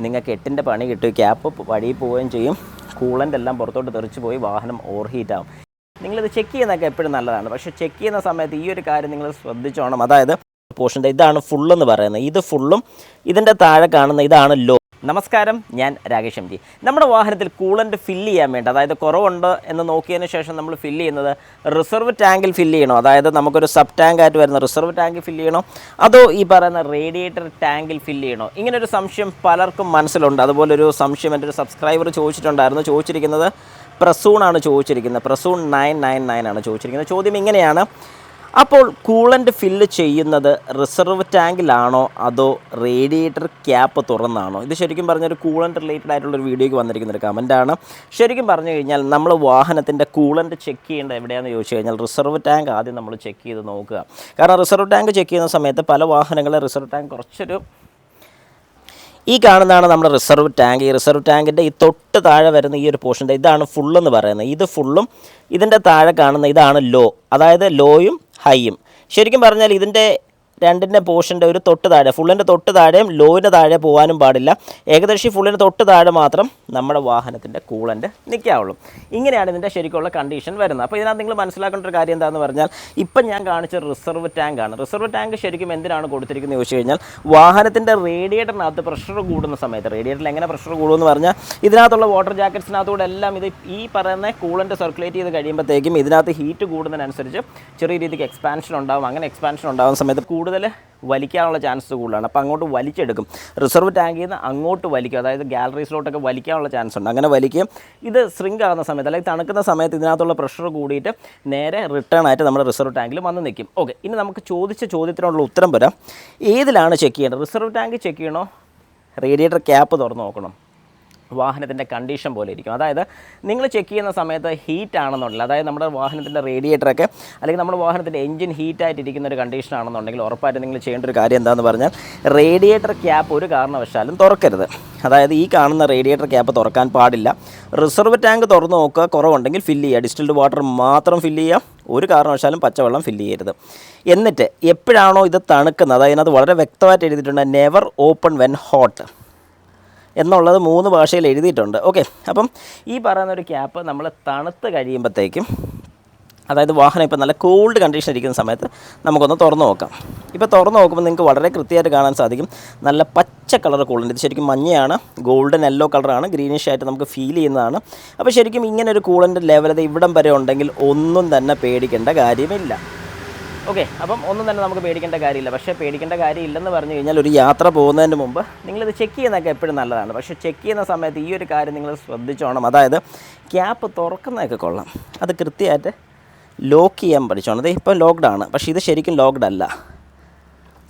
നിങ്ങൾക്ക് 8ൻ്റെ പണി കിട്ടും. ക്യാപ്പ് വഴി പോവുകയും ചെയ്യും. കൂളൻ്റ് എല്ലാം പുറത്തോട്ട് തെറിച്ച് പോയി വാഹനം ഓവർ ഹീറ്റാവും. നിങ്ങളിത് ചെക്ക് ചെയ്യുന്നതൊക്കെ എപ്പോഴും നല്ലതാണ്. പക്ഷേ ചെക്ക് ചെയ്യുന്ന സമയത്ത് ഈ ഒരു കാര്യം നിങ്ങൾ ശ്രദ്ധിച്ചോണം. അതായത് പോർഷൻ്റെ ഇതാണ് ഫുള്ളെന്ന് പറയുന്നത്, ഇത് ഫുള്ളും ഇതിൻ്റെ താഴെ കാണുന്ന ഇതാണ് ലോ. നമസ്കാരം, ഞാൻ രാകേഷ് എം ജി. നമ്മുടെ വാഹനത്തിൽ കൂളൻ്റ് ഫില്ല് ചെയ്യാൻ വേണ്ടി, അതായത് കുറവുണ്ട് എന്ന് നോക്കിയതിന് ശേഷം നമ്മൾ ഫില്ല് ചെയ്യുന്നത് റിസർവ് ടാങ്കിൽ ഫില്ല് ചെയ്യണോ, അതായത് നമുക്കൊരു സബ് ടാങ്ക് ആയിട്ട് വരുന്ന റിസർവ് ടാങ്കിൽ ഫില്ല് ചെയ്യണോ, അതോ ഈ പറയുന്ന റേഡിയേറ്റർ ടാങ്കിൽ ഫില്ല് ചെയ്യണോ? ഇങ്ങനൊരു സംശയം പലർക്കും മനസ്സിലുണ്ട്. അതുപോലെ ഒരു സംശയം എൻ്റെ ഒരു സബ്സ്ക്രൈബർ ചോദിച്ചിരിക്കുന്നത് പ്രസൂണാണ് ചോദിച്ചിരിക്കുന്നത്. പ്രസൂൺ 999 ആണ് ചോദിച്ചിരിക്കുന്നത്. ചോദ്യം ഇങ്ങനെയാണ്: അപ്പോൾ കൂളൻ്റ് ഫില്ല് ചെയ്യുന്നത് റിസർവ് ടാങ്കിലാണോ അതോ റേഡിയേറ്റർ ക്യാപ്പ് തുറന്നാണോ? ഇത് ശരിക്കും പറഞ്ഞൊരു കൂളൻ്റ് റിലേറ്റഡ് ആയിട്ടുള്ളൊരു വീഡിയോയ്ക്ക് വന്നിരിക്കുന്നൊരു കമൻറ്റാണ്. ശരിക്കും പറഞ്ഞു കഴിഞ്ഞാൽ നമ്മൾ വാഹനത്തിൻ്റെ കൂളൻ്റ് ചെക്ക് ചെയ്യേണ്ടത് എവിടെയാണെന്ന് ചോദിച്ചു കഴിഞ്ഞാൽ റിസർവ് ടാങ്ക് ആദ്യം നമ്മൾ ചെക്ക് ചെയ്ത് നോക്കുക. കാരണം റിസർവ് ടാങ്ക് ചെക്ക് ചെയ്യുന്ന സമയത്ത് പല വാഹനങ്ങളും റിസർവ് ടാങ്ക് കുറച്ചൊരു ഈ കാണുന്നതാണ് നമ്മുടെ റിസർവ് ടാങ്ക്. ഈ റിസർവ് ടാങ്കിൻ്റെ ഈ തൊട്ട് താഴെ വരുന്ന ഈ ഒരു പോർഷൻ്റെ ഇതാണ് ഫുള്ളെന്ന് പറയുന്നത്. ഇത് ഫുള്ളും ഇതിൻ്റെ താഴെ കാണുന്ന ഇതാണ് ലോ, അതായത് ലോയും ഹൈയും. ശരിക്കും പറഞ്ഞാൽ ഇതിൻ്റെ രണ്ടിൻ്റെ പോർഷൻ്റെ ഒരു തൊട്ട് താഴെ, ഫുള്ളിൻ്റെ തൊട്ട് താഴെയും ലോയിൻ്റെ താഴെ പോകാനും പാടില്ല. ഏകദേശം ഫുള്ളിന് തൊട്ട് താഴെ മാത്രം നമ്മുടെ വാഹനത്തിൻ്റെ കൂളൻ്റ് നിൽക്കാവുള്ളൂ. ഇങ്ങനെയാണ് ഇതിൻ്റെ ശരിക്കുള്ള കണ്ടീഷൻ വരുന്നത്. അപ്പോൾ ഇതിനകത്ത് നിങ്ങൾ മനസ്സിലാക്കേണ്ട ഒരു കാര്യം എന്താണെന്ന് പറഞ്ഞാൽ, ഇപ്പം ഞാൻ കാണിച്ച റിസർവ് ടാങ്കാണ്. റിസർവ് ടാങ്ക് ശരിക്കും എന്തിനാണ് കൊടുത്തിരിക്കുന്നത് ചോദിച്ചു കഴിഞ്ഞാൽ, വാഹനത്തിൻ്റെ റേഡിയേറ്ററിനകത്ത് പ്രഷർ കൂടുന്ന സമയത്ത്, റേഡിയേറ്ററിൽ എങ്ങനെ പ്രഷർ കൂടുമെന്ന് പറഞ്ഞാൽ ഇതിനകത്തുള്ള വാട്ടർ ജാക്കറ്റ്സിനകത്തൂടെ എല്ലാം ഇത് ഈ പറയുന്ന കൂളൻ്റ് സർക്കുലേറ്റ് ചെയ്ത് കഴിയുമ്പോഴത്തേക്കും ഇതിനകത്ത് ഹീറ്റ് കൂടുന്നതിനനുസരിച്ച് ചെറിയ രീതിക്ക് എക്സ്പാൻഷൻ ഉണ്ടാകും. അങ്ങനെ എക്സ്പാൻഷൻ ഉണ്ടാകുന്ന സമയത്ത് കൂടുതൽ വലിക്കാനുള്ള ചാൻസ് കൂടുതലാണ്. അപ്പോൾ അങ്ങോട്ട് വലിച്ചെടുക്കും. റിസർവ് ടാങ്കിൽ നിന്ന് അങ്ങോട്ട് വലിക്കും, അതായത് ഗാലറീസിലോട്ടൊക്കെ വലിക്കാനുള്ള ചാൻസ് ഉണ്ട്. അങ്ങനെ വലിക്കും. ഇത് സ്രിങ്ക് ആകുന്ന സമയത്ത്, അല്ലെങ്കിൽ തണുക്കുന്ന സമയത്ത് ഇതിനകത്തുള്ള പ്രഷർ കൂടിയിട്ട് നേരെ റിട്ടേൺ ആയിട്ട് നമ്മുടെ റിസർവ് ടാങ്കിൽ വന്ന് നിൽക്കും. ഓക്കെ, ഇനി നമുക്ക് ചോദിച്ച ചോദ്യത്തിനുള്ള ഉത്തരം വരാം. ഏതിലാണ് ചെക്ക് ചെയ്യേണ്ടത്? റിസർവ് ടാങ്ക് ചെക്ക് ചെയ്യണോ, റേഡിയേറ്റർ ക്യാപ്പ് തുറന്ന് നോക്കണം? വാഹനത്തിൻ്റെ കണ്ടീഷൻ പോലെ ഇരിക്കും. അതായത് നിങ്ങൾ ചെക്ക് ചെയ്യുന്ന സമയത്ത് ഹീറ്റ് ആണെന്നുണ്ടെങ്കിൽ, അതായത് നമ്മുടെ വാഹനത്തിൻ്റെ റേഡിയേറ്ററൊക്കെ അല്ലെങ്കിൽ നമ്മുടെ വാഹനത്തിൻ്റെ എഞ്ചിൻ ഹീറ്റായിട്ടിരിക്കുന്ന ഒരു കണ്ടീഷൻ ആണെന്നുണ്ടെങ്കിൽ ഉറപ്പായിട്ട് നിങ്ങൾ ചെയ്യേണ്ട ഒരു കാര്യം എന്താണെന്ന് പറഞ്ഞാൽ, റേഡിയേറ്റർ ക്യാപ്പ് ഒരു കാരണവശാലും തുറക്കരുത്. അതായത് ഈ കാണുന്ന റേഡിയേറ്റർ ക്യാപ്പ് തുറക്കാൻ പാടില്ല. റിസർവ് ടാങ്ക് തുറന്ന് നോക്കുക, കുറവുണ്ടെങ്കിൽ ഫില്ല് ചെയ്യുക. ഡിസ്റ്റിൽഡ് വാട്ടർ മാത്രം ഫില്ല് ചെയ്യുക, ഒരു കാരണവശാലും പച്ചവെള്ളം ഫില്ല് ചെയ്യരുത്. എന്നിട്ട് എപ്പോഴാണോ ഇത് തണുക്കുന്നത്, അതായത് അതിനകത്ത് വളരെ വ്യക്തമായിട്ട് എഴുതിയിട്ടുണ്ട് നെവർ ഓപ്പൺ വെൻ ഹോട്ട് എന്നുള്ളത് 3 ഭാഷയിൽ എഴുതിയിട്ടുണ്ട്. ഓക്കെ, അപ്പം ഈ പറയുന്നൊരു ക്യാപ്പ് നമ്മൾ തണുത്ത് കഴിയുമ്പോഴത്തേക്കും, അതായത് വാഹനം ഇപ്പോൾ നല്ല കോൾഡ് കണ്ടീഷൻ ഇരിക്കുന്ന സമയത്ത് നമുക്കൊന്ന് തുറന്ന് നോക്കാം. ഇപ്പോൾ തുറന്ന് നോക്കുമ്പോൾ നിങ്ങൾക്ക് വളരെ കൃത്യമായിട്ട് കാണാൻ സാധിക്കും നല്ല പച്ച കളർ കൂളൻ്റ്. ഇത് ശരിക്കും മഞ്ഞയാണ്, ഗോൾഡൻ യെല്ലോ കളറാണ്, ഗ്രീനിഷ് ആയിട്ട് നമുക്ക് ഫീൽ ചെയ്യുന്നതാണ്. അപ്പോൾ ശരിക്കും ഇങ്ങനെ ഒരു കൂളൻ്റ് ലെവൽ ഇവിടം വരെ ഉണ്ടെങ്കിൽ ഒന്നും തന്നെ പേടിക്കേണ്ട കാര്യമില്ല. ഓക്കെ, അപ്പം ഒന്നും തന്നെ നമുക്ക് പേടിക്കേണ്ട കാര്യമില്ല. പക്ഷേ പേടിക്കേണ്ട കാര്യമില്ലെന്ന് പറഞ്ഞു കഴിഞ്ഞാൽ, ഒരു യാത്ര പോകുന്നതിന് മുമ്പ് നിങ്ങളിത് ചെക്ക് ചെയ്യുന്നതൊക്കെ എപ്പോഴും നല്ലതാണ്. പക്ഷേ ചെക്ക് ചെയ്യുന്ന സമയത്ത് ഈ ഒരു കാര്യം നിങ്ങൾ ശ്രദ്ധിച്ചോണം. അതായത് ക്യാപ്പ് തുറക്കുന്നതൊക്കെ കൊള്ളാം, അത് കൃത്യമായിട്ട് ലോക്ക് ചെയ്യാൻ പഠിച്ചോണം. അത് ഇപ്പോൾ ലോക്ക്ഡാണ്, പക്ഷേ ഇത് ശരിക്കും ലോക്ക്ഡ് അല്ല,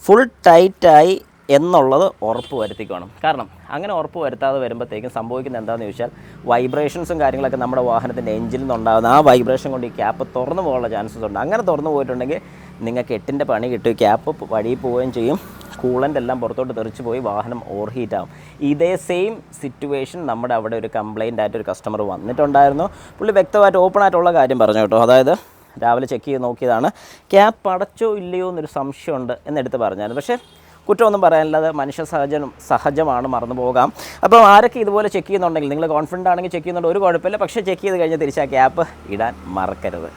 ഫുൾ ടൈറ്റായി എന്നുള്ളത് ഉറപ്പ് വരുത്തിക്കണം. കാരണം അങ്ങനെ ഉറപ്പ് വരുത്താതെ വരുമ്പോഴത്തേക്കും സംഭവിക്കുന്നത് എന്താണെന്ന് ചോദിച്ചാൽ, വൈബ്രേഷൻസും കാര്യങ്ങളൊക്കെ നമ്മുടെ വാഹനത്തിൻ്റെ എഞ്ചിനിൽ നിന്നുണ്ടാകുന്ന ആ വൈബ്രേഷൻ കൊണ്ട് ഈ ക്യാപ്പ് തുറന്നു പോകാനുള്ള ചാൻസസ് ഉണ്ട്. അങ്ങനെ തുറന്നു പോയിട്ടുണ്ടെങ്കിൽ നിങ്ങൾക്ക് 8ൻ്റെ പണി കിട്ടും. ക്യാപ്പ് വഴി പോവുകയും ചെയ്യും. കൂളൻ്റ് എല്ലാം പുറത്തോട്ട് തെറിച്ച് പോയി വാഹനം ഓവർ ഹീറ്റാവും. ഇതേ സെയിം സിറ്റുവേഷൻ നമ്മുടെ അവിടെ ഒരു കംപ്ലയിൻ്റ് ആയിട്ട് ഒരു കസ്റ്റമർ വന്നിട്ടുണ്ടായിരുന്നു. പുള്ളി വ്യക്തമായിട്ട് ഓപ്പൺ ആയിട്ടുള്ള കാര്യം പറഞ്ഞു കേട്ടോ. അതായത് രാവിലെ ചെക്ക് ചെയ്ത് നോക്കിയതാണ്, ക്യാപ്പ് അടച്ചോ ഇല്ലയോ എന്നൊരു സംശയമുണ്ട് എന്നെടുത്ത് പറഞ്ഞായിരുന്നു. പക്ഷേ കുറ്റമൊന്നും പറയാനില്ലാതെ മനുഷ്യ സഹജമാണ്, മറന്നു പോകാം. അപ്പോൾ ആരൊക്കെ ഇതുപോലെ ചെക്ക് ചെയ്യുന്നുണ്ടെങ്കിൽ, നിങ്ങൾ കോൺഫിഡൻ്റ് ആണെങ്കിൽ ചെക്ക് ചെയ്യുന്നുണ്ട്, ഒരു കുഴപ്പമില്ല. പക്ഷേ ചെക്ക് ചെയ്ത് കഴിഞ്ഞാൽ തിരിച്ച് ആ ക്യാപ്പ് ഇടാൻ മറക്കരുത്.